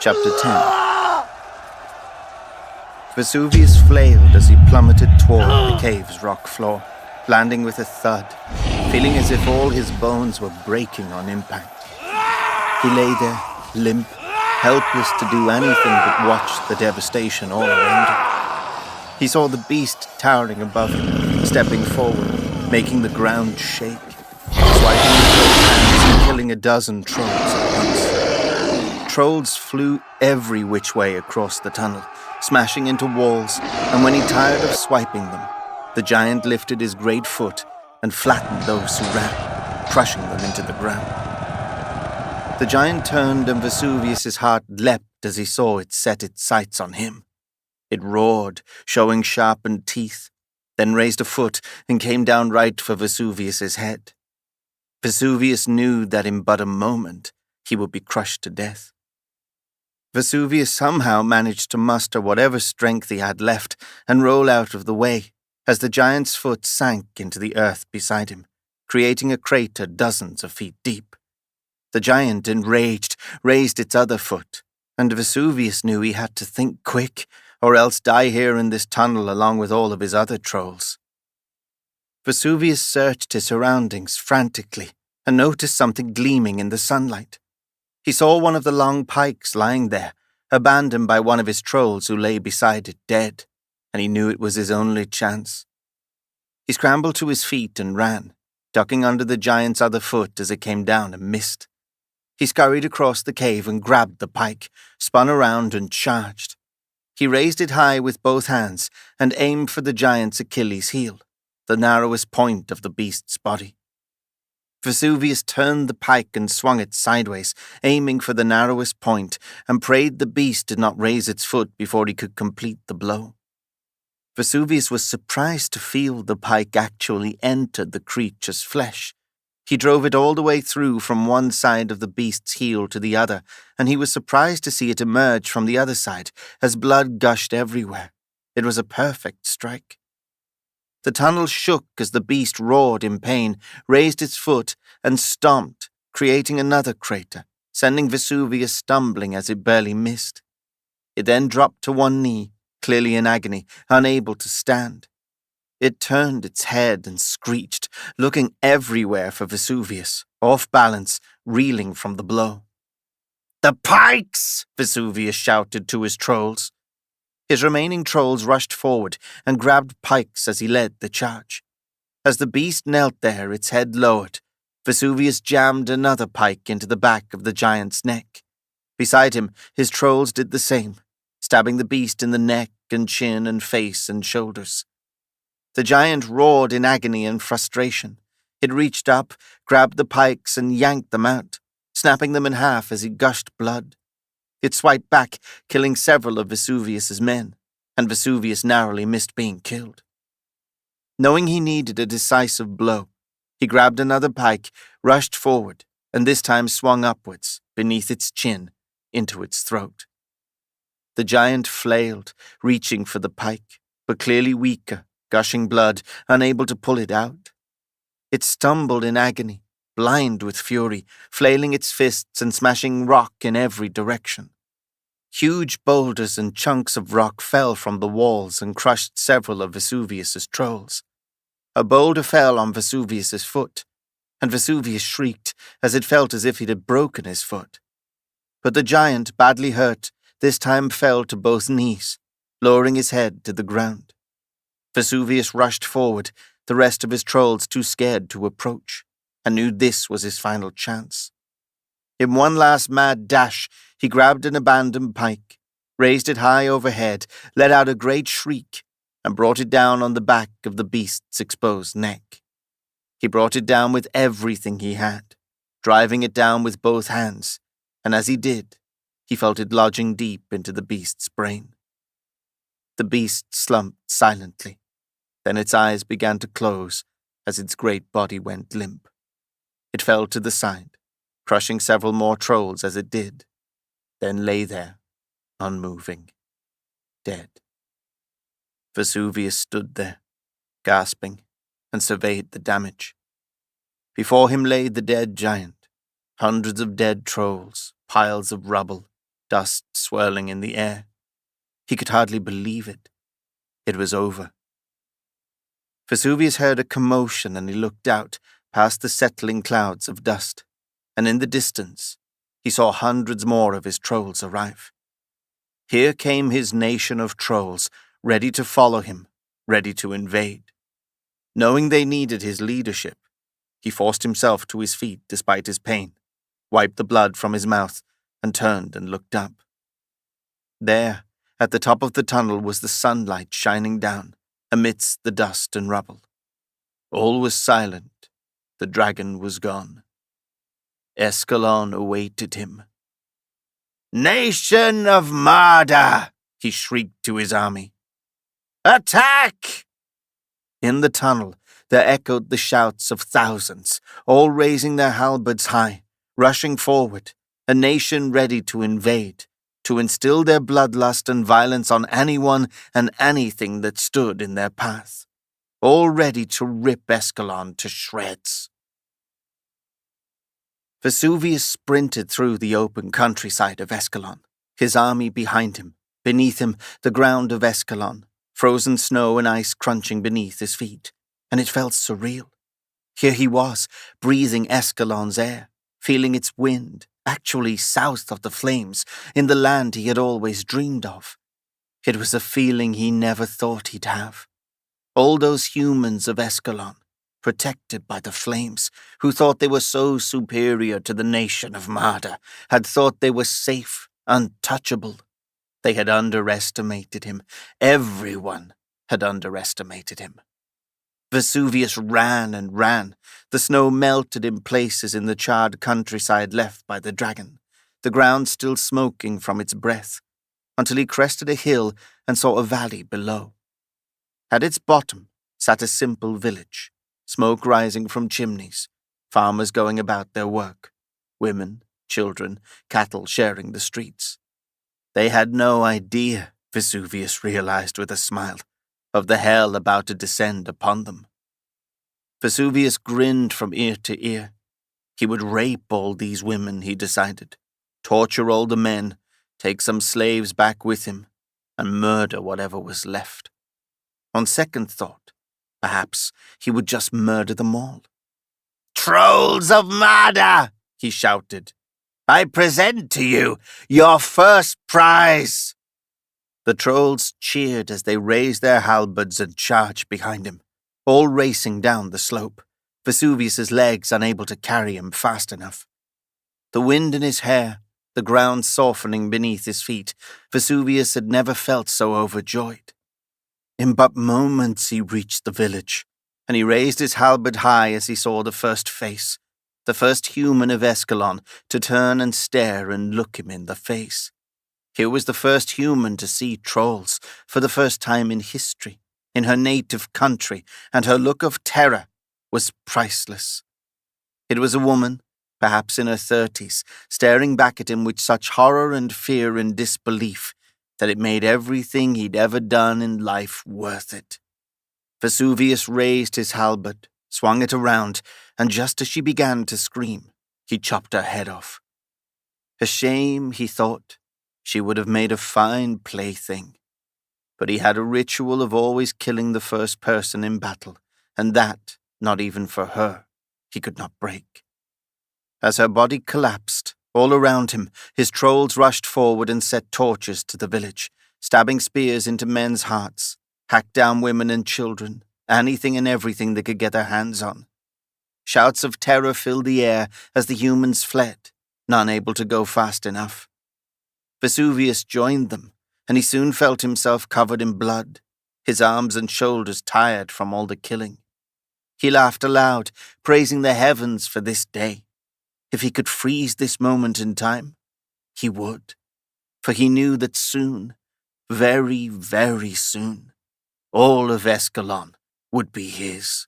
Chapter 10. Vesuvius flailed as he plummeted toward the cave's rock floor, landing with a thud, feeling as if all his bones were breaking on impact. He lay there, limp, helpless to do anything but watch the devastation all around him. He saw the beast towering above him, stepping forward, making the ground shake, swiping with both hands and killing a dozen trolls at once. Trolls flew every which way across the tunnel, smashing into walls, and when he tired of swiping them, the giant lifted his great foot and flattened those who ran, crushing them into the ground. The giant turned, and Vesuvius's heart leapt as he saw it set its sights on him. It roared, showing sharpened teeth, then raised a foot and came down right for Vesuvius's head. Vesuvius knew that in but a moment he would be crushed to death. Vesuvius somehow managed to muster whatever strength he had left and roll out of the way as the giant's foot sank into the earth beside him, creating a crater dozens of feet deep. The giant, enraged, raised its other foot, and Vesuvius knew he had to think quick, or else die here in this tunnel along with all of his other trolls. Vesuvius searched his surroundings frantically and noticed something gleaming in the sunlight. He saw one of the long pikes lying there, abandoned by one of his trolls who lay beside it dead, and he knew it was his only chance. He scrambled to his feet and ran, ducking under the giant's other foot as it came down and missed. He scurried across the cave and grabbed the pike, spun around and charged. He raised it high with both hands and aimed for the giant's Achilles heel, the narrowest point of the beast's body. Vesuvius turned the pike and swung it sideways, aiming for the narrowest point, and prayed the beast did not raise its foot before he could complete the blow. Vesuvius was surprised to feel the pike actually entered the creature's flesh. He drove it all the way through from one side of the beast's heel to the other, and he was surprised to see it emerge from the other side as blood gushed everywhere. It was a perfect strike. The tunnel shook as the beast roared in pain, raised its foot, and stomped, creating another crater, sending Vesuvius stumbling as it barely missed. It then dropped to one knee, clearly in agony, unable to stand. It turned its head and screeched, looking everywhere for Vesuvius, off balance, reeling from the blow. "The pikes!" Vesuvius shouted to his trolls. His remaining trolls rushed forward and grabbed pikes as he led the charge. As the beast knelt there, its head lowered, Vesuvius jammed another pike into the back of the giant's neck. Beside him, his trolls did the same, stabbing the beast in the neck and chin and face and shoulders. The giant roared in agony and frustration. It reached up, grabbed the pikes and yanked them out, snapping them in half as he gushed blood. It swiped back, killing several of Vesuvius's men, and Vesuvius narrowly missed being killed. Knowing he needed a decisive blow, he grabbed another pike, rushed forward, and this time swung upwards, beneath its chin, into its throat. The giant flailed, reaching for the pike, but clearly weaker, gushing blood, unable to pull it out. It stumbled in agony, blind with fury, flailing its fists and smashing rock in every direction. Huge boulders and chunks of rock fell from the walls and crushed several of Vesuvius's trolls. A boulder fell on Vesuvius's foot, and Vesuvius shrieked as it felt as if it had broken his foot. But the giant, badly hurt, this time fell to both knees, lowering his head to the ground. Vesuvius rushed forward, the rest of his trolls too scared to approach, and knew this was his final chance. In one last mad dash, he grabbed an abandoned pike, raised it high overhead, let out a great shriek, and brought it down on the back of the beast's exposed neck. He brought it down with everything he had, driving it down with both hands, and as he did, he felt it lodging deep into the beast's brain. The beast slumped silently, then its eyes began to close as its great body went limp. It fell to the side, crushing several more trolls as it did, then lay there, unmoving, dead. Vesuvius stood there, gasping, and surveyed the damage. Before him lay the dead giant, hundreds of dead trolls, piles of rubble, dust swirling in the air. He could hardly believe it. It was over. Vesuvius heard a commotion and he looked out past the settling clouds of dust, and in the distance he saw hundreds more of his trolls arrive. Here came his nation of trolls, ready to follow him, ready to invade. Knowing they needed his leadership, he forced himself to his feet despite his pain, wiped the blood from his mouth, and turned and looked up. There, at the top of the tunnel, was the sunlight shining down, amidst the dust and rubble. All was silent. The dragon was gone. Escalon awaited him. "Nation of Marda!" he shrieked to his army. "Attack!" In the tunnel, there echoed the shouts of thousands, all raising their halberds high, rushing forward, a nation ready to invade, to instill their bloodlust and violence on anyone and anything that stood in their path, all ready to rip Escalon to shreds. Vesuvius sprinted through the open countryside of Escalon, his army behind him, beneath him the ground of Escalon, frozen snow and ice crunching beneath his feet, and it felt surreal. Here he was, breathing Escalon's air, feeling its wind, actually south of the flames, in the land he had always dreamed of. It was a feeling he never thought he'd have. All those humans of Escalon, protected by the flames, who thought they were so superior to the nation of Marda, had thought they were safe, untouchable. They had underestimated him. Everyone had underestimated him. Vesuvius ran and ran. The snow melted in places in the charred countryside left by the dragon, the ground still smoking from its breath, until he crested a hill and saw a valley below. At its bottom sat a simple village, smoke rising from chimneys, farmers going about their work, women, children, cattle sharing the streets. They had no idea, Vesuvius realized with a smile, of the hell about to descend upon them. Vesuvius grinned from ear to ear. He would rape all these women, he decided, torture all the men, take some slaves back with him, and murder whatever was left. On second thought, perhaps he would just murder them all. "Trolls of Marda!" he shouted. "I present to you your first prize!" The trolls cheered as they raised their halberds and charged behind him, all racing down the slope, Vesuvius's legs unable to carry him fast enough. The wind in his hair, the ground softening beneath his feet, Vesuvius had never felt so overjoyed. In but moments he reached the village, and he raised his halberd high as he saw the first face, the first human of Escalon, to turn and stare and look him in the face. Here was the first human to see trolls, for the first time in history, in her native country, and her look of terror was priceless. It was a woman, perhaps in her 30s, staring back at him with such horror and fear and disbelief that it made everything he'd ever done in life worth it. Vesuvius raised his halberd, swung it around, and just as she began to scream, he chopped her head off. A shame, he thought. She would have made a fine plaything. But he had a ritual of always killing the first person in battle, and that, not even for her, he could not break. As her body collapsed, all around him, his trolls rushed forward and set torches to the village, stabbing spears into men's hearts, hacked down women and children, anything and everything they could get their hands on. Shouts of terror filled the air as the humans fled, none able to go fast enough. Vesuvius joined them, and he soon felt himself covered in blood, his arms and shoulders tired from all the killing. He laughed aloud, praising the heavens for this day. If he could freeze this moment in time, he would, for he knew that soon, very, very soon, all of Escalon would be his.